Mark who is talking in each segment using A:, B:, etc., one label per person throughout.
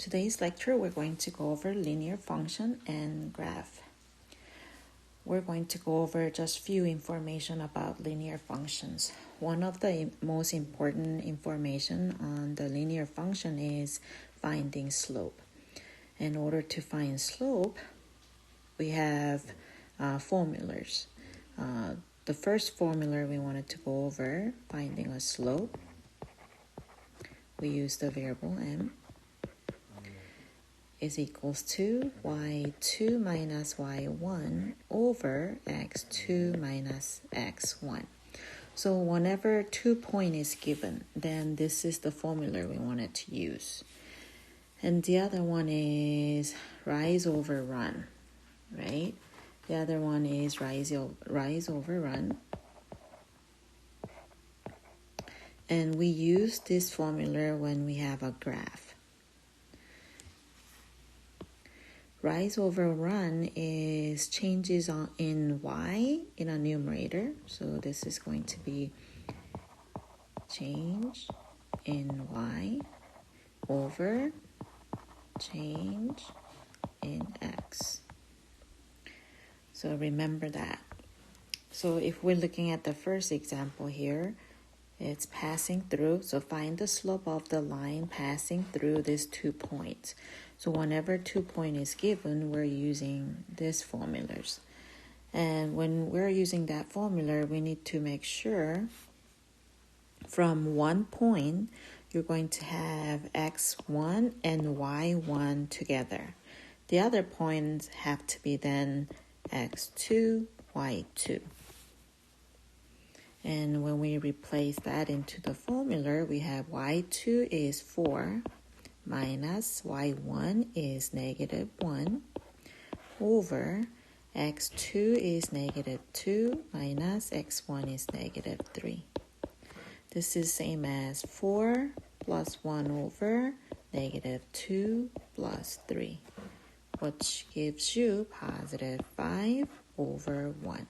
A: Today's lecture, we're going to go over linear function and graph. We're going to go over just few information about linear functions. One of the most important information on the linear function is finding slope. In order to find slope, we have formulas. The first formula we wanted to go over, finding a slope, we use the variable m is equals to y2 minus y1 over x2 minus x1. So whenever 2 point is given, then this is the formula we wanted to use. And the other one is rise over run, right? The other one is rise over run. And we use this formula when we have a graph. Rise over run is changes in y in a numerator. So this is going to be change in y over change in x. So remember that. So if we're looking at the first example here, it's passing through. So find the slope of the line passing through these 2 points. So whenever 2 point is given, we're using these formulas. And when we're using that formula, we need to make sure from 1 point, you're going to have x1 and y1 together. The other points have to be then x2, y2. And when we replace that into the formula, we have y2 is 4 minus y1 is negative 1 over x2 is negative 2 minus x1 is negative 3. This is same as 4 plus 1 over negative 2 plus 3, which gives you positive 5 over 1.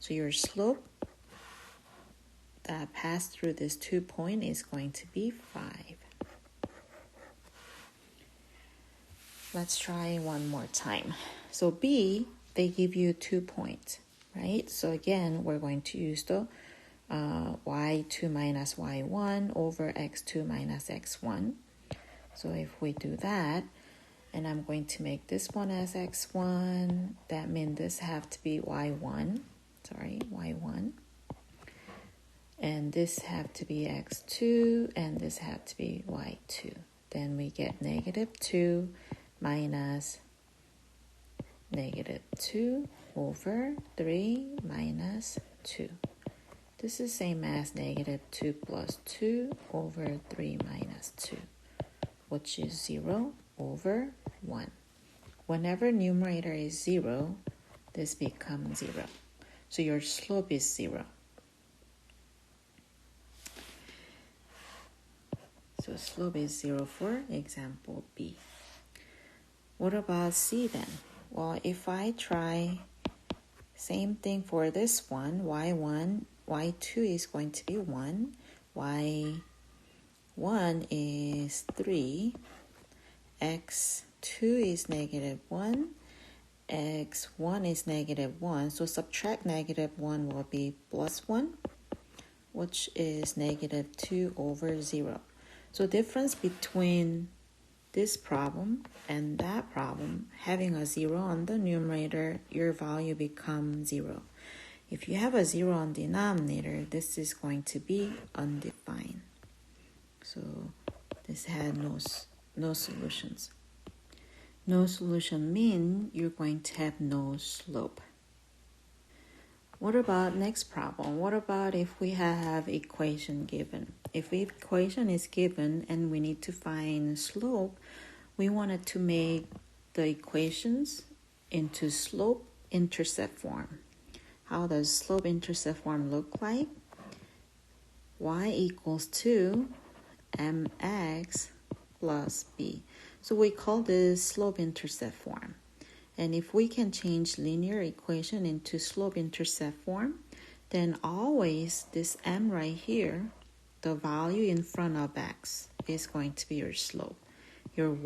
A: So your slope that passed through this 2 point is going to be 5. Let's try one more time. So B, they give you 2 points, right? So again, we're going to use the y2 minus y1 over x2 minus x1. So if we do that, and I'm going to make this one as x1, that means this have to be y1. And this have to be x2, and this have to be y2. Then we get negative 2 minus negative 2 over 3 minus 2. This is same as negative 2 plus 2 over 3 minus 2, which is 0 over 1. Whenever numerator is 0, this becomes 0. So your slope is 0. So slope is 0 for example B. What about C then? Well, if I try same thing for this one, y1, y2 is going to be 1, y1 is 3, x2 is negative 1, x1 is negative 1. So subtract negative 1 will be plus 1, which is negative 2 over 0. So difference between this problem and that problem, having a 0 on the numerator, your value becomes 0. If you have a 0 on the denominator, this is going to be undefined. So this had no solutions. No solution means you're going to have no slope. What about next problem? What about if we have equation given? If equation is given and we need to find slope, we wanted to make the equations into slope-intercept form. How does slope-intercept form look like? Y equals to mx plus b. So we call this slope-intercept form. And if we can change linear equation into slope-intercept form, then always this m right here, the value in front of x is going to be your slope. Your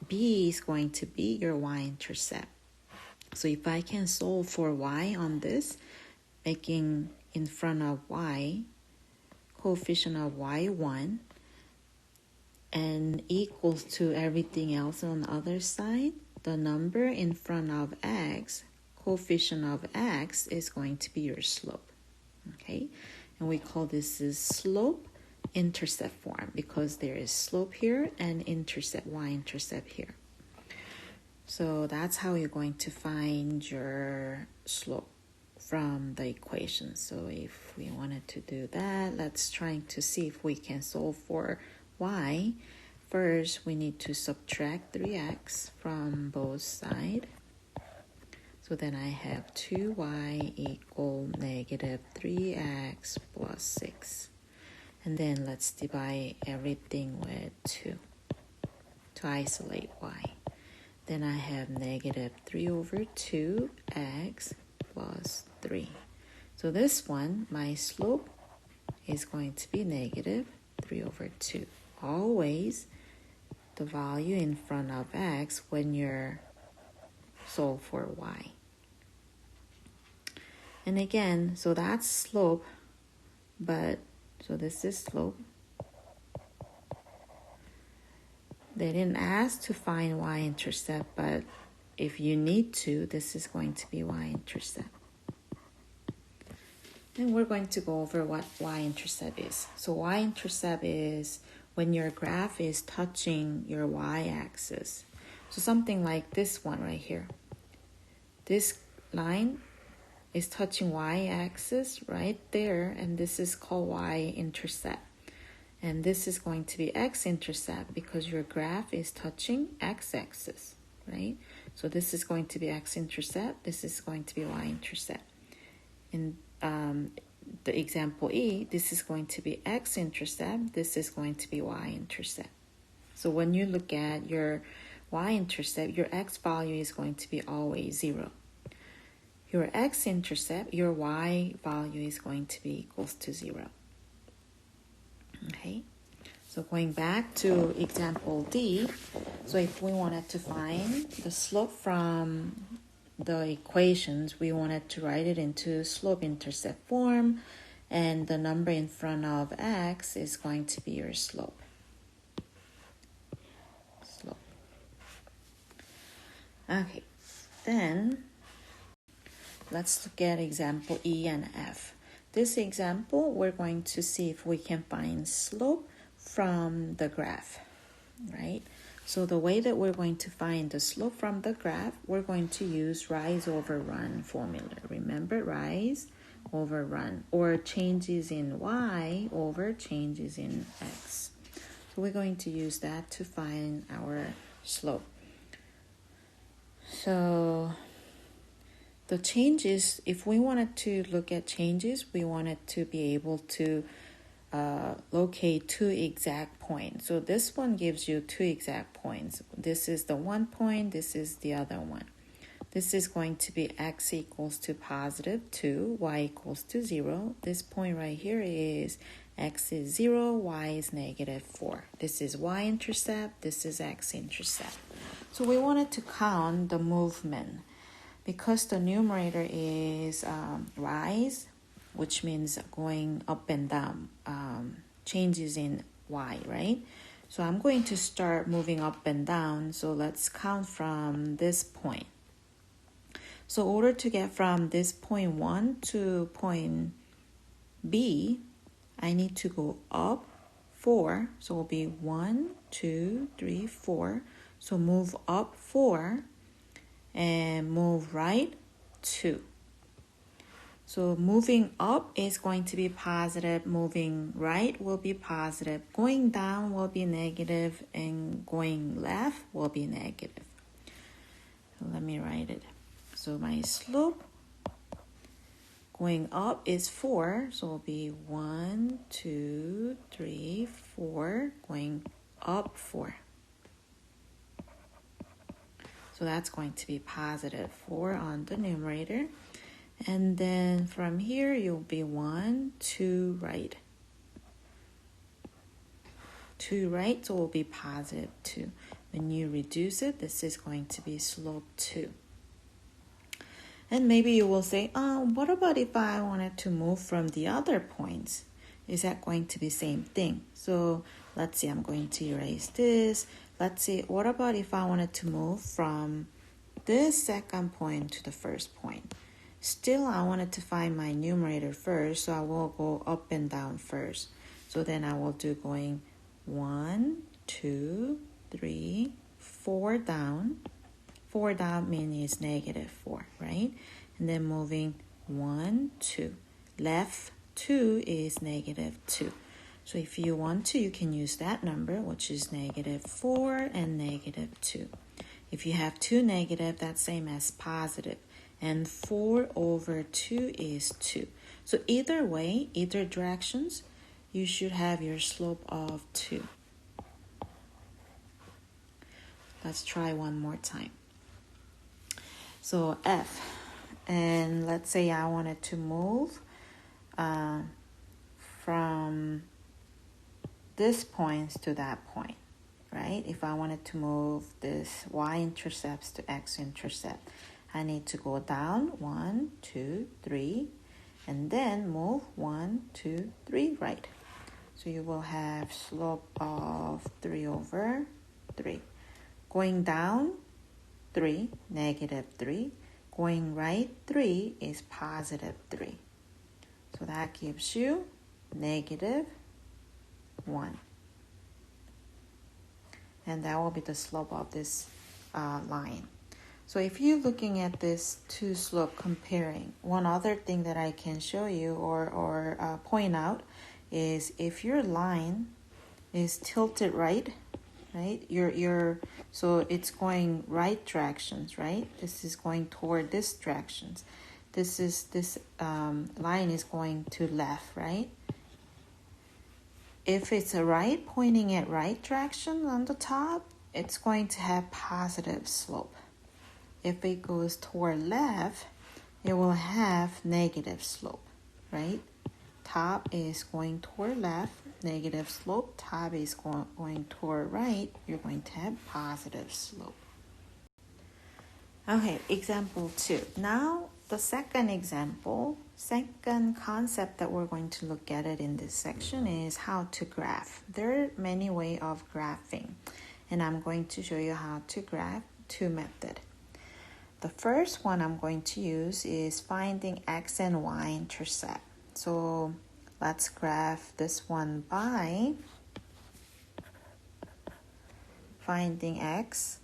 A: B is going to be your y-intercept. So if I can solve for y on this, making in front of y, coefficient of y1, and equals to everything else on the other side, the number in front of x, coefficient of x, is going to be your slope. Okay, and we call this is slope-intercept form because there is slope here and intercept, y-intercept here. So that's how you're going to find your slope from the equation. So if we wanted to do that, let's try to see if we can solve for y. First, we need to subtract 3x from both sides. So then I have 2y equal negative 3x plus 6. And then let's divide everything with 2 to isolate y. Then I have negative 3 over 2x plus 3. So this one, my slope is going to be negative 3 over 2. Always the value in front of x when you're solve for y. And again, so that's slope, but so this is slope. They didn't ask to find y-intercept, but if you need to, this is going to be y-intercept. And we're going to go over what y-intercept is. So y-intercept is when your graph is touching your y-axis. So something like this one right here. This line is touching y-axis right there, and this is called y-intercept. And this is going to be x-intercept because your graph is touching x-axis, right? So this is going to be x-intercept, this is going to be y-intercept. In the example E, this is going to be x-intercept, this is going to be y-intercept. So when you look at your y-intercept, your x value is going to be always 0. Your x-intercept, your y value is going to be equals to 0. Okay, so going back to example D, so if we wanted to find the slope from the equations, we wanted to write it into slope-intercept form, and the number in front of x is going to be your slope. Okay, then let's look at example E and F. This example, we're going to see if we can find slope from the graph, right? So the way that we're going to find the slope from the graph, we're going to use rise over run formula. Remember, rise over run, or changes in y over changes in x. So we're going to use that to find our slope. So the changes, if we wanted to look at changes, we wanted to be able to locate 2 exact points. So this one gives you 2 exact points. This is the one point, this is the other one. This is going to be x equals to positive 2, y equals to 0. This point right here is x is 0, y is negative 4. This is y-intercept, this is x-intercept. So we wanted to count the movement. Because the numerator is rise, which means going up and down, changes in y, right? So I'm going to start moving up and down. So let's count from this point. So in order to get from this point 1 to point B, I need to go up 4. So it will be 1, 2, 3, 4. So move up 4 and move right 2. So moving up is going to be positive, moving right will be positive, going down will be negative, and going left will be negative. So let me write it. So my slope going up is 4, so it will be 1, 2, 3, 4, going up 4. So that's going to be positive 4 on the numerator. And then from here, you'll be 1, 2 right. 2, right? So it will be positive 2. When you reduce it, this is going to be slope 2. And maybe you will say, what about if I wanted to move from the other points? Is that going to be same thing? So let's see, I'm going to erase this. Let's see, what about if I wanted to move from this second point to the first point? Still, I wanted to find my numerator first, so I will go up and down first. So then I will do going 1, 2, 3, 4 down. 4 down means negative 4, right? And then moving 1, 2. Left 2 is negative 2. So if you want to, you can use that number, which is negative 4 and negative 2. If you have 2 negative, that's same as positive. And 4 over 2 is 2. So either way, either directions, you should have your slope of 2. Let's try one more time. So F, and let's say I wanted to move from this point to that point, right? If I wanted to move this y-intercepts to x-intercept, I need to go down 1, 2, 3, and then move 1, 2, 3 right. So you will have slope of 3 over 3. Going down 3, negative 3. Going right 3 is positive 3. So that gives you negative 1. And that will be the slope of this line. So if you're looking at this two slope comparing, one other thing that I can show you or point out is if your line is tilted right, so it's going right directions, right? This is going toward this directions. This line is going to left, right? If it's a right, pointing at right direction on the top, it's going to have positive slope. If it goes toward left, it will have negative slope, right? Top is going toward left, negative slope. Top is going toward right, you're going to have positive slope. Okay, example 2. Now, the second concept that we're going to look at it in this section is how to graph. There are many ways of graphing, and I'm going to show you how to graph two methods. The first one I'm going to use is finding x and y intercept. So let's graph this one by finding x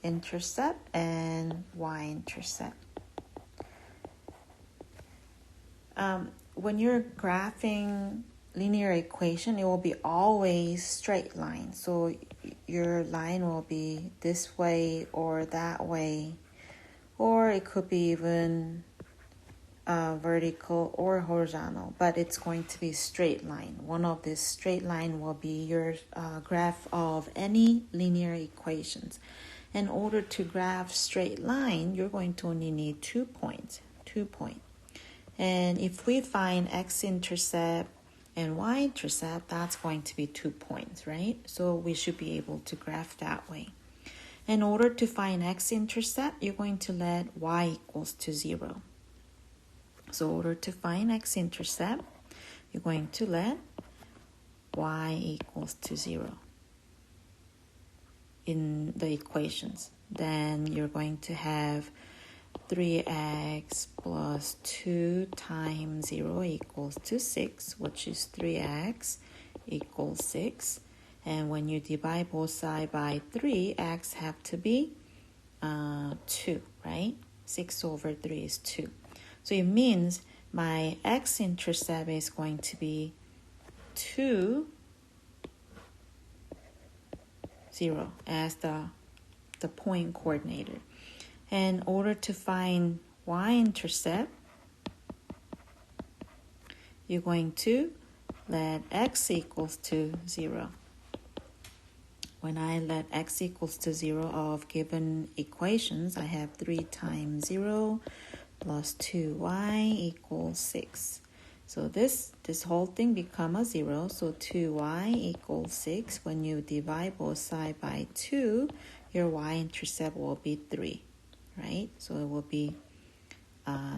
A: intercept and y intercept. When you're graphing linear equation, it will be always straight line. So your line will be this way or that way, or it could be even vertical or horizontal, but it's going to be straight line. One of this straight line will be your graph of any linear equations. In order to graph straight line, you're going to only need 2 points. And if we find x-intercept and y-intercept, that's going to be 2 points, right? So we should be able to graph that way. In order to find x-intercept, you're going to let y equals to 0. So in order to find x-intercept, you're going to let y equals to 0 in the equations. Then you're going to have 3x plus 2 times 0 equals to 6, which is 3x equals 6. And when you divide both sides by 3, x have to be 2, right? 6 over 3 is 2. So it means my x-intercept is going to be 2, 0 as the point coordinator. And in order to find y-intercept, you're going to let x equals to 0. When I let x equals to 0 of given equations, I have 3 times 0 plus 2y equals 6. So this whole thing become a 0. So 2y equals 6. When you divide both sides by 2, your y-intercept will be 3, right? So it will be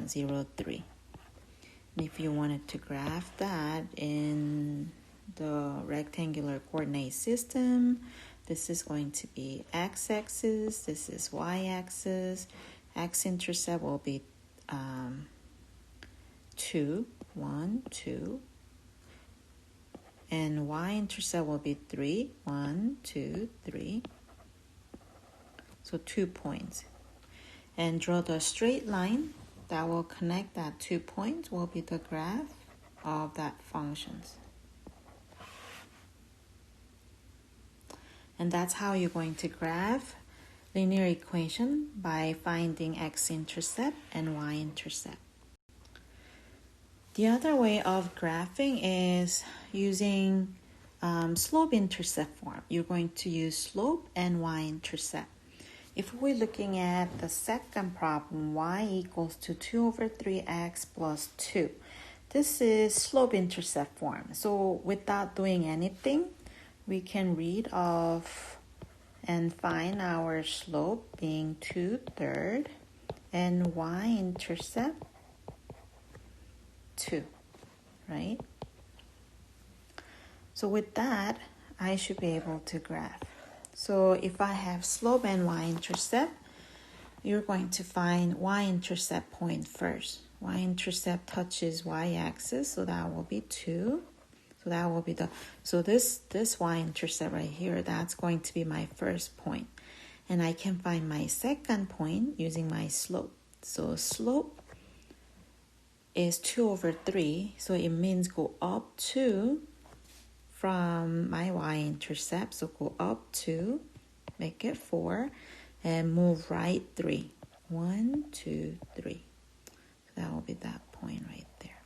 A: 0, 3. And if you wanted to graph that in the rectangular coordinate system, this is going to be x-axis, this is y-axis, x-intercept will be 2, 1, 2, and y-intercept will be 3, 1, 2, 3. So 2 points. And draw the straight line that will connect that 2 points will be the graph of that functions. And that's how you're going to graph linear equation by finding x-intercept and y-intercept. The other way of graphing is using slope-intercept form. You're going to use slope and y-intercept. If we're looking at the second problem, y equals to 2 over 3x plus 2. This is slope-intercept form. So without doing anything, we can read off and find our slope being 2/3 and y-intercept 2, right? So with that, I should be able to graph. So if I have slope and y-intercept, you're going to find y-intercept point first. Y-intercept touches y-axis, so that will be 2. So that will be this y-intercept right here, that's going to be my first point. And I can find my second point using my slope. So slope is 2 over 3, so it means go up 2 from my y-intercept. So go up 2, make it 4, and move right 3. 1, 2, 3. So that will be that point right there.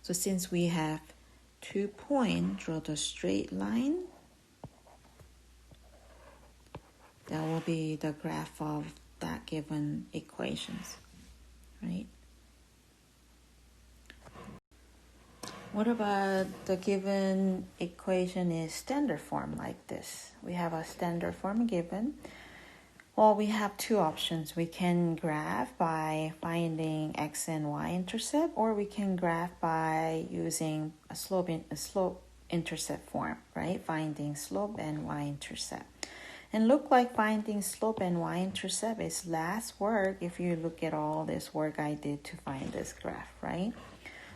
A: So since we have 2 points, draw the straight line. That will be the graph of that given equations, right? What about the given equation is standard form like this? We have a standard form given. Well, we have 2 options. We can graph by finding x and y intercept, or we can graph by using a slope intercept form, right? Finding slope and y intercept. And look like finding slope and y intercept is last work if you look at all this work I did to find this graph, right?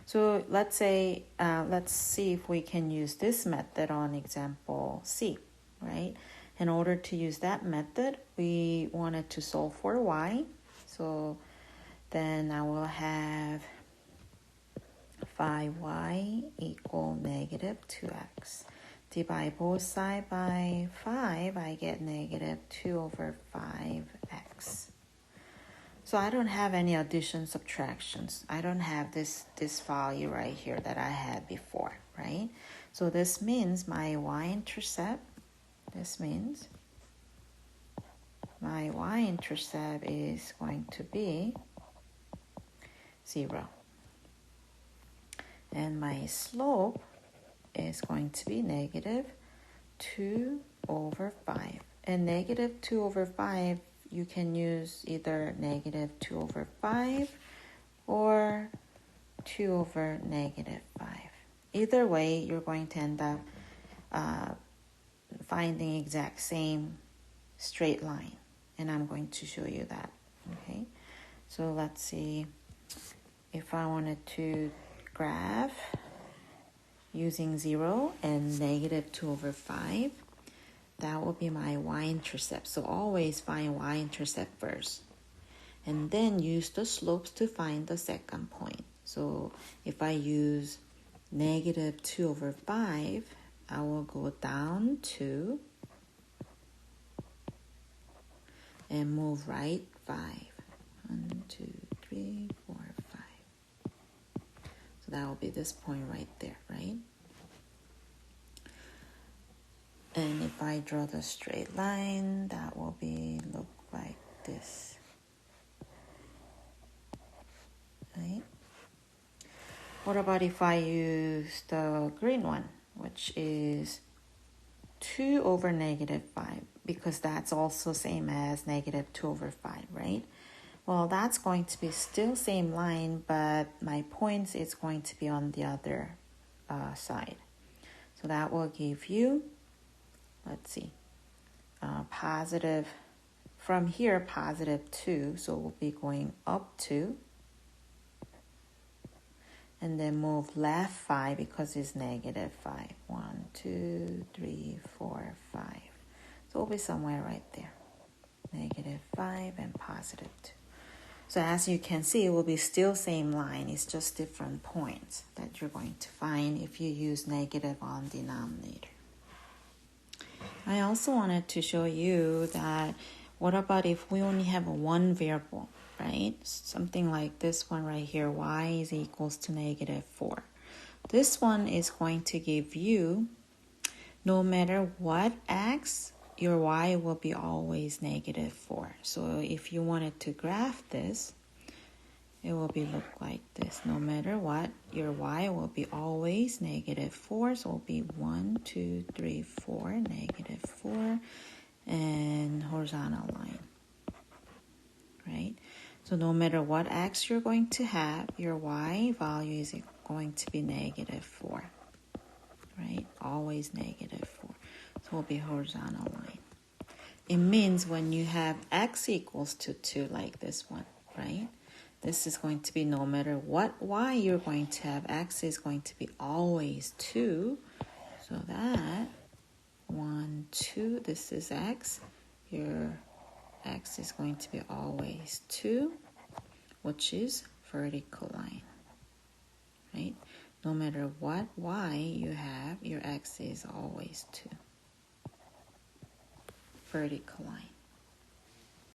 A: So let's see if we can use this method on example C, right? In order to use that method, we wanted to solve for y. So then I will have 5y equal negative 2x. Divide both sides by 5, I get negative 2 over 5x. So I don't have any addition subtractions. I don't have this value right here that I had before, right? So this means my y-intercept, my y-intercept is going to be 0. And my slope is going to be negative 2 over 5. And negative 2 over 5, you can use either negative 2 over 5 or 2 over negative 5. Either way, you're going to end up finding exact same straight line. And I'm going to show you that, okay? So let's see if I wanted to graph using 0 and negative 2 over 5. That will be my y-intercept. So always find y-intercept first. And then use the slopes to find the second point. So if I use negative 2 over 5, I will go down 2 and move right 5. 1, 2, 3, 4, 5. So that will be this point right there, right? And if I draw the straight line, that will look like this, right? What about if I use the green one, which is 2 over negative 5, because that's also same as negative 2 over 5, right? Well, that's going to be still same line, but my points is going to be on the other side. So that will give you, let's see, positive, from here, positive 2, so we'll be going up 2. And then move left 5 because it's negative 5. 1, 2, 3, 4, 5. So it'll be somewhere right there. Negative 5 and positive 2. So as you can see, it will be still same line. It's just different points that you're going to find if you use negative on denominator. I also wanted to show you that what about if we only have one variable, right? Something like this one right here, y is equals to negative 4. This one is going to give you, no matter what x, your y will be always negative 4. So if you wanted to graph this, it will be look like this. No matter what, your y will be always negative 4. So it will be 1, 2, 3, 4, negative 4, and horizontal line, right? So no matter what x you're going to have, your y value is going to be negative 4, right? Always negative 4. So it will be horizontal line. It means when you have x equals to 2 like this one, right? This is going to be no matter what y you're going to have, x is going to be always 2. So that 1, 2, this is x. Your x is going to be always 2, which is vertical line, right? No matter what y you have, your x is always 2. Vertical line.